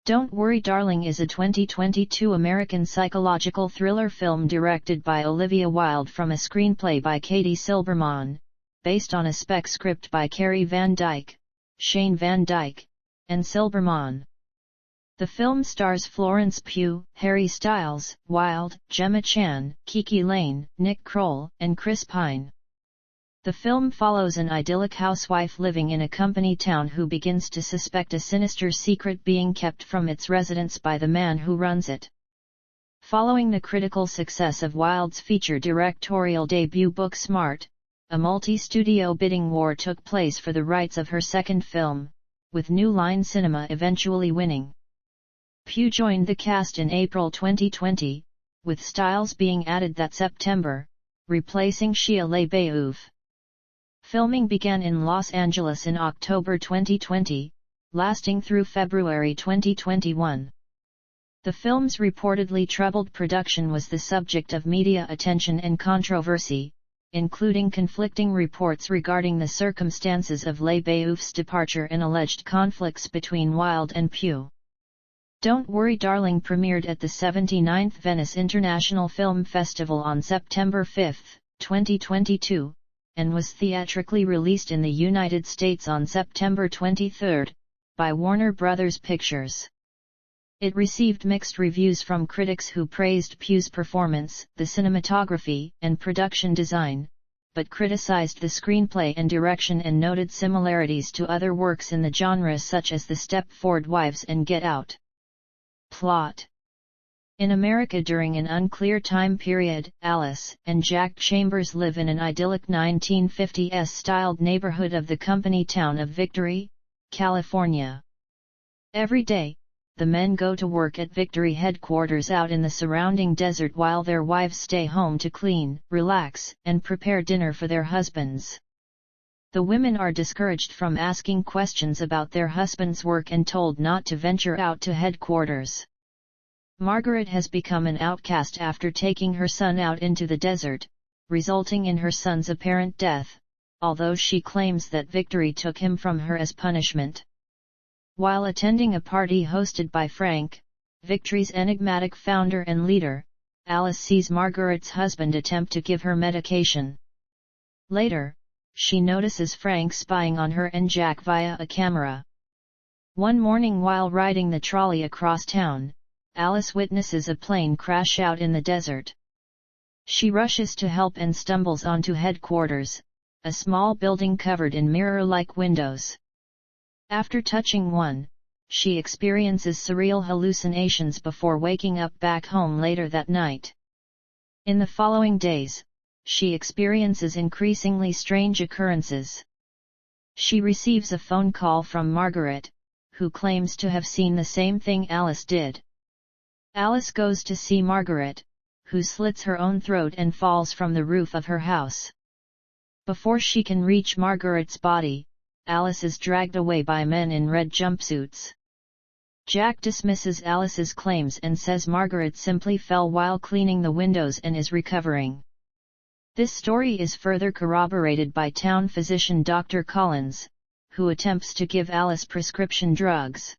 Don't Worry Darling is a 2022 American psychological thriller film directed by Olivia Wilde from a screenplay by Katie Silberman, based on a spec script by Carey Van Dyke, Shane Van Dyke, and Silberman. The film stars Florence Pugh, Harry Styles, Wilde, Gemma Chan, Kiki Lane, Nick Kroll, and Chris Pine. The film follows an idyllic housewife living in a company town who begins to suspect a sinister secret being kept from its residents by the man who runs it. Following the critical success of Wilde's feature directorial debut Booksmart, a multi-studio bidding war took place for the rights of her second film, with New Line Cinema eventually winning. Pugh joined the cast in April 2020, with Styles being added that September, replacing Shia LaBeouf. Filming began in Los Angeles in October 2020, lasting through February 2021. The film's reportedly troubled production was the subject of media attention and controversy, including conflicting reports regarding the circumstances of LaBeouf's departure and alleged conflicts between Wilde and Pugh. Don't Worry Darling premiered at the 79th Venice International Film Festival on September 5, 2022, and was theatrically released in the United States on September 23, by Warner Bros. Pictures. It received mixed reviews from critics who praised Pugh's performance, the cinematography, and production design, but criticized the screenplay and direction and noted similarities to other works in the genre such as The Stepford Wives and Get Out. Plot. In America during an unclear time period, Alice and Jack Chambers live in an idyllic 1950s-styled neighborhood of the company town of Victory, California. Every day, the men go to work at Victory headquarters out in the surrounding desert while their wives stay home to clean, relax, and prepare dinner for their husbands. The women are discouraged from asking questions about their husband's work and told not to venture out to headquarters. Margaret has become an outcast after taking her son out into the desert, resulting in her son's apparent death, although she claims that Victory took him from her as punishment. While attending a party hosted by Frank, Victory's enigmatic founder and leader, Alice sees Margaret's husband attempt to give her medication. Later, she notices Frank spying on her and Jack via a camera. One morning while riding the trolley across town, Alice witnesses a plane crash out in the desert. She rushes to help and stumbles onto headquarters, a small building covered in mirror-like windows. After touching one, she experiences surreal hallucinations before waking up back home later that night. In the following days, she experiences increasingly strange occurrences. She receives a phone call from Margaret, who claims to have seen the same thing Alice did. Alice goes to see Margaret, who slits her own throat and falls from the roof of her house. Before she can reach Margaret's body, Alice is dragged away by men in red jumpsuits. Jack dismisses Alice's claims and says Margaret simply fell while cleaning the windows and is recovering. This story is further corroborated by town physician Dr. Collins, who attempts to give Alice prescription drugs.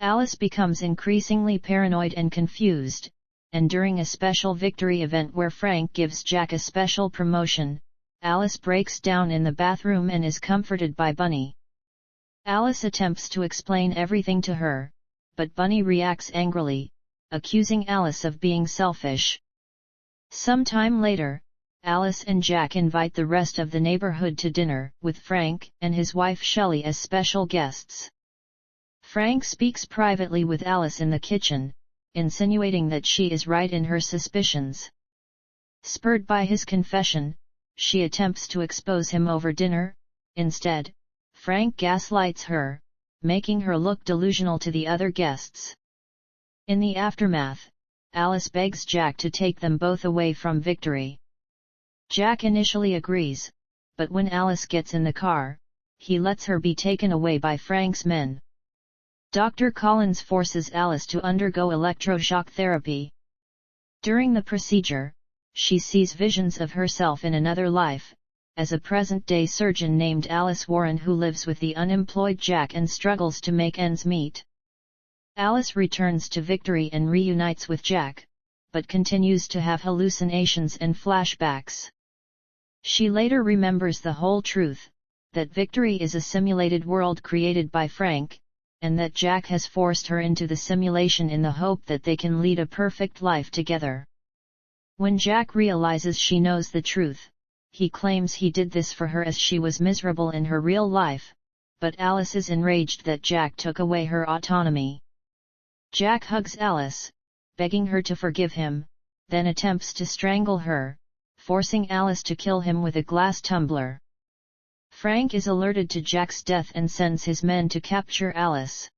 Alice becomes increasingly paranoid and confused, and during a special Victory event where Frank gives Jack a special promotion, Alice breaks down in the bathroom and is comforted by Bunny. Alice attempts to explain everything to her, but Bunny reacts angrily, accusing Alice of being selfish. Sometime later, Alice and Jack invite the rest of the neighborhood to dinner, with Frank and his wife Shelley as special guests. Frank speaks privately with Alice in the kitchen, insinuating that she is right in her suspicions. Spurred by his confession, she attempts to expose him over dinner. Instead, Frank gaslights her, making her look delusional to the other guests. In the aftermath, Alice begs Jack to take them both away from Victory. Jack initially agrees, but when Alice gets in the car, he lets her be taken away by Frank's men. Dr. Collins forces Alice to undergo electroshock therapy. During the procedure, she sees visions of herself in another life, as a present-day surgeon named Alice Warren who lives with the unemployed Jack and struggles to make ends meet. Alice returns to Victory and reunites with Jack, but continues to have hallucinations and flashbacks. She later remembers the whole truth, that Victory is a simulated world created by Frank, and that Jack has forced her into the simulation in the hope that they can lead a perfect life together. When Jack realizes she knows the truth, he claims he did this for her as she was miserable in her real life, but Alice is enraged that Jack took away her autonomy. Jack hugs Alice, begging her to forgive him, then attempts to strangle her, forcing Alice to kill him with a glass tumbler. Frank is alerted to Jack's death and sends his men to capture Alice.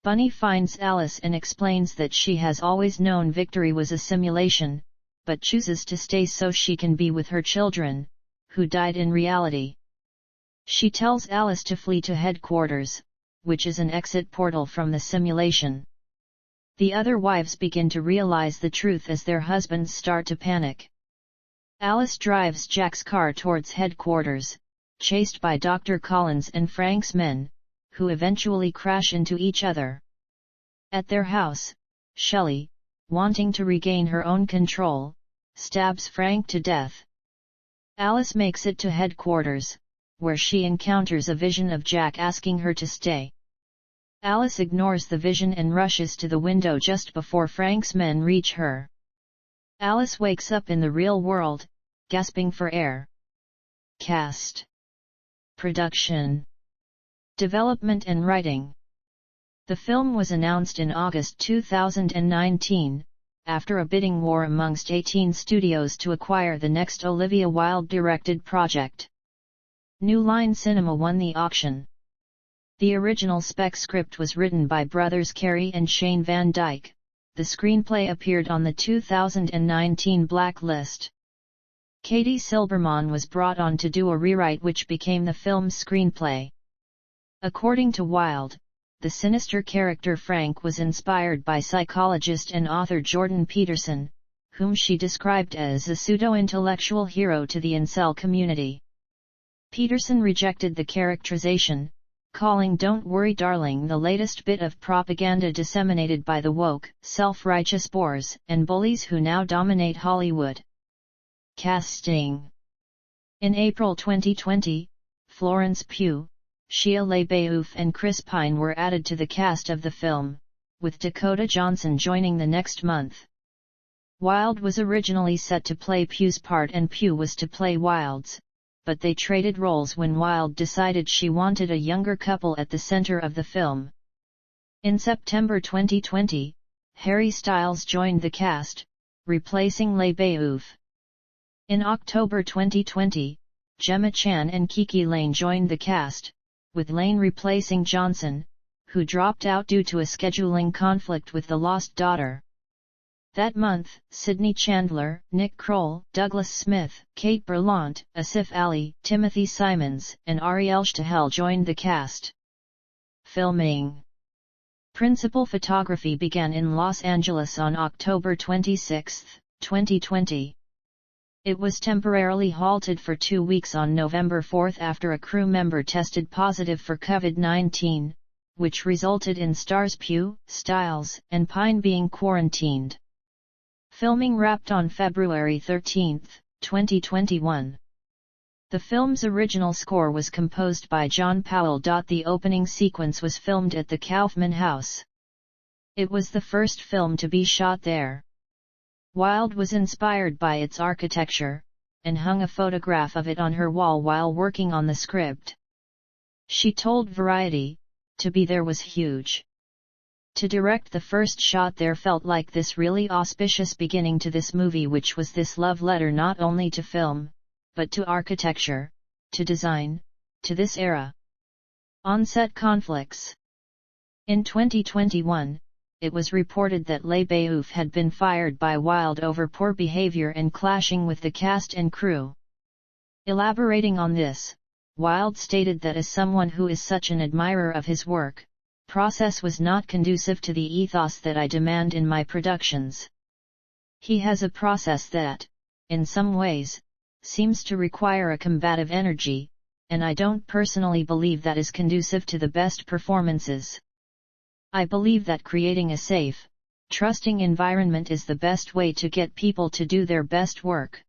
Bunny finds Alice and explains that she has always known Victory was a simulation, but chooses to stay so she can be with her children, who died in reality. She tells Alice to flee to headquarters, which is an exit portal from the simulation. The other wives begin to realize the truth as their husbands start to panic. Alice drives Jack's car towards headquarters, chased by Dr. Collins and Frank's men, who eventually crash into each other. At their house, Shelley, wanting to regain her own control, stabs Frank to death. Alice makes it to headquarters, where she encounters a vision of Jack asking her to stay. Alice ignores the vision and rushes to the window just before Frank's men reach her. Alice wakes up in the real world, gasping for air. Cast, production, development and writing. The film was announced in August 2019, after a bidding war amongst 18 studios to acquire the next Olivia Wilde directed project. New Line Cinema won the auction. The original spec script was written by brothers Carey and Shane Van Dyke. The screenplay appeared on the 2019 Blacklist. Katie Silberman was brought on to do a rewrite which became the film's screenplay. According to Wilde, the sinister character Frank was inspired by psychologist and author Jordan Peterson, whom she described as a pseudo-intellectual hero to the incel community. Peterson rejected the characterization, calling "Don't Worry Darling" the latest bit of propaganda disseminated by the woke, self-righteous bores and bullies who now dominate Hollywood. Casting. In April 2020, Florence Pugh, Shia LaBeouf and Chris Pine were added to the cast of the film, with Dakota Johnson joining the next month. Wilde was originally set to play Pugh's part and Pugh was to play Wilde's, but they traded roles when Wilde decided she wanted a younger couple at the center of the film. In September 2020, Harry Styles joined the cast, replacing LaBeouf. In October 2020, Gemma Chan and Kiki Lane joined the cast, with Lane replacing Johnson, who dropped out due to a scheduling conflict with the lost daughter. That month, Sidney Chandler, Nick Kroll, Douglas Smith, Kate Berlant, Asif Ali, Timothy Simons, and Ariel Shtahel joined the cast. Filming. Principal photography began in Los Angeles on October 26, 2020. It was temporarily halted for 2 weeks on November 4 after a crew member tested positive for COVID-19, which resulted in stars Pugh, Styles, and Pine being quarantined. Filming wrapped on February 13, 2021. The film's original score was composed by John Powell. The opening sequence was filmed at the Kaufman House. It was the first film to be shot there. Wilde was inspired by its architecture, and hung a photograph of it on her wall while working on the script. She told Variety, "To be there was huge. To direct the first shot there felt like this really auspicious beginning to this movie, which was this love letter not only to film, but to architecture, to design, to this era." On-set conflicts. In 2021, it was reported that LaBeouf had been fired by Wilde over poor behavior and clashing with the cast and crew. Elaborating on this, Wilde stated that as someone who is such an admirer of his work, process was not conducive to the ethos that I demand in my productions. He has a process that, in some ways, seems to require a combative energy, and I don't personally believe that is conducive to the best performances. I believe that creating a safe, trusting environment is the best way to get people to do their best work.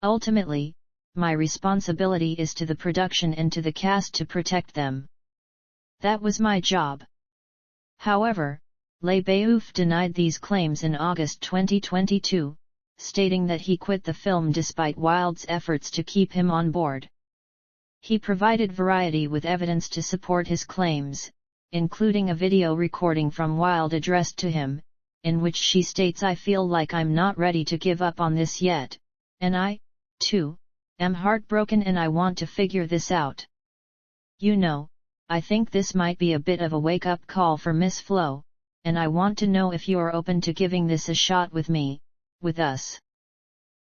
Ultimately, my responsibility is to the production and to the cast to protect them. That was my job. However, Le Bayouf denied these claims in August 2022, stating that he quit the film despite Wilde's efforts to keep him on board. He provided Variety with evidence to support his claims, including a video recording from Wilde addressed to him, in which she states, "I feel like I'm not ready to give up on this yet, and I, too, am heartbroken and I want to figure this out. You know, I think this might be a bit of a wake-up call for Miss Flo, and I want to know if you're open to giving this a shot with me, with us."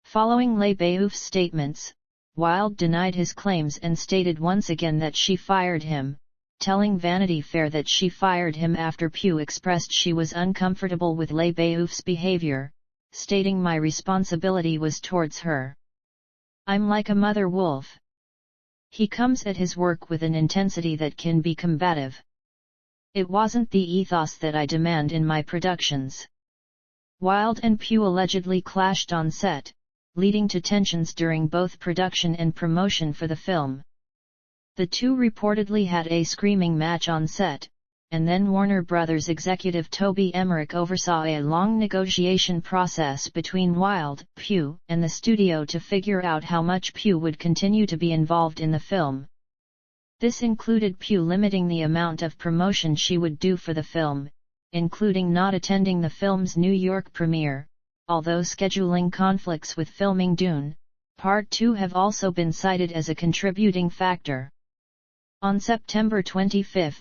Following Le Bayouf's statements, Wilde denied his claims and stated once again that she fired him, telling Vanity Fair that she fired him after Pugh expressed she was uncomfortable with Le Bayouf's behavior, stating, "My responsibility was towards her. I'm like a mother wolf. He comes at his work with an intensity that can be combative. It wasn't the ethos that I demand in my productions." Wilde and Pugh allegedly clashed on set, leading to tensions during both production and promotion for the film. The two reportedly had a screaming match on set, and then Warner Bros. Executive Toby Emmerich oversaw a long negotiation process between Wilde, Pugh, and the studio to figure out how much Pugh would continue to be involved in the film. This included Pugh limiting the amount of promotion she would do for the film, including not attending the film's New York premiere, although scheduling conflicts with filming Dune Part 2 have also been cited as a contributing factor. On September 25,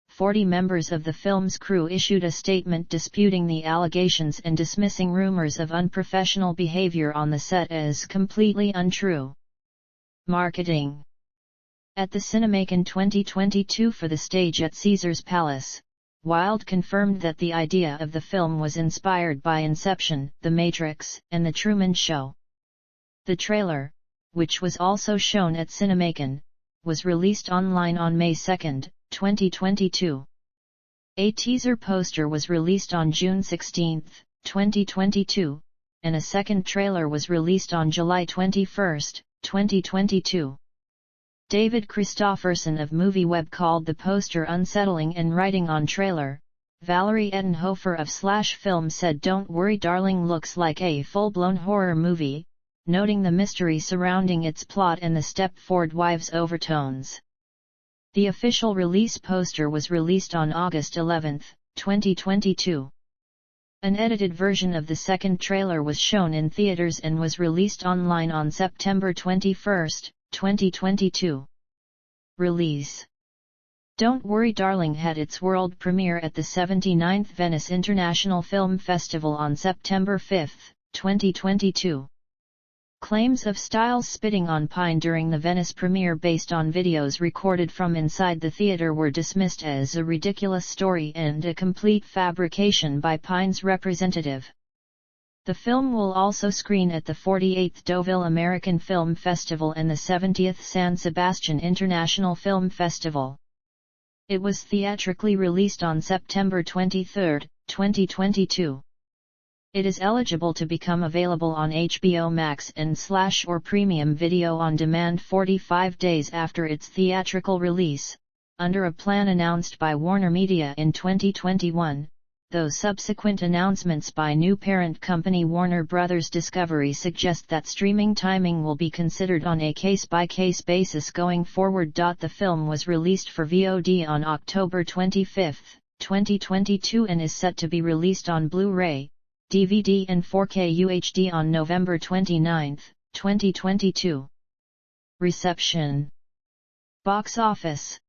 40 members of the film's crew issued a statement disputing the allegations and dismissing rumors of unprofessional behavior on the set as completely untrue. Marketing. At the Cinémaken 2022 for the stage at Caesar's Palace, Wilde confirmed that the idea of the film was inspired by Inception, The Matrix, and The Truman Show. The trailer, which was also shown at Cinémaken, was released online on May 2, 2022. A teaser poster was released on June 16, 2022, and a second trailer was released on July 21, 2022. David Christopherson of MovieWeb called the poster unsettling and writing on trailer. Valerie Edenhofer of Slash Film said, "Don't worry darling looks like a full-blown horror movie," noting the mystery surrounding its plot and the Stepford Wives overtones. The official release poster was released on August 11, 2022. An edited version of the second trailer was shown in theaters and was released online on September 21, 2022. Release. Don't Worry Darling had its world premiere at the 79th Venice International Film Festival on September 5, 2022. Claims of Styles spitting on Pine during the Venice premiere based on videos recorded from inside the theater were dismissed as a ridiculous story and a complete fabrication by Pine's representative. The film will also screen at the 48th Deauville American Film Festival and the 70th San Sebastian International Film Festival. It was theatrically released on September 23, 2022. It is eligible to become available on HBO Max and / or Premium Video on Demand 45 days after its theatrical release, under a plan announced by Warner Media in 2021, though subsequent announcements by new parent company Warner Bros. Discovery suggest that streaming timing will be considered on a case-by-case basis going forward. The film was released for VOD on October 25, 2022 and is set to be released on Blu-ray, DVD and 4K UHD on November 29, 2022. Reception. Box office.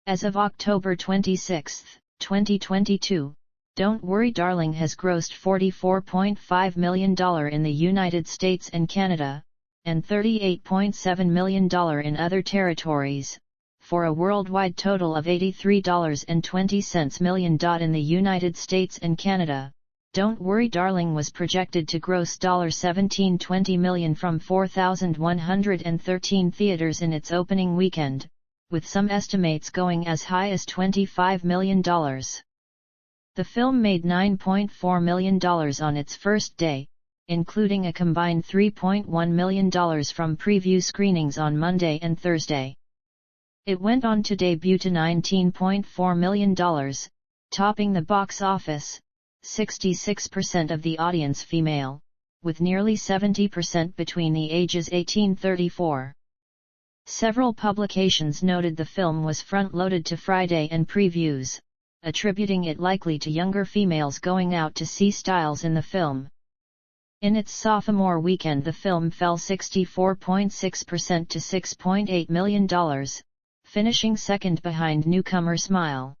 As of October 26, 2022, Don't Worry Darling has grossed $44.5 million in the United States and Canada, and $38.7 million in other territories, for a worldwide total of $83.20 million in the United States and Canada. Don't Worry Darling was projected to gross $17.20 million from 4,113 theaters in its opening weekend, with some estimates going as high as $25 million. The film made $9.4 million on its first day, including a combined $3.1 million from preview screenings on Monday and Thursday. It went on to debut to $19.4 million, topping the box office, 66% of the audience female, with nearly 70% between the ages 18-34. Several publications noted the film was front-loaded to Friday and previews, attributing it likely to younger females going out to see Styles in the film. In its sophomore weekend, the film fell 64.6% to $6.8 million, finishing second behind newcomer Smile.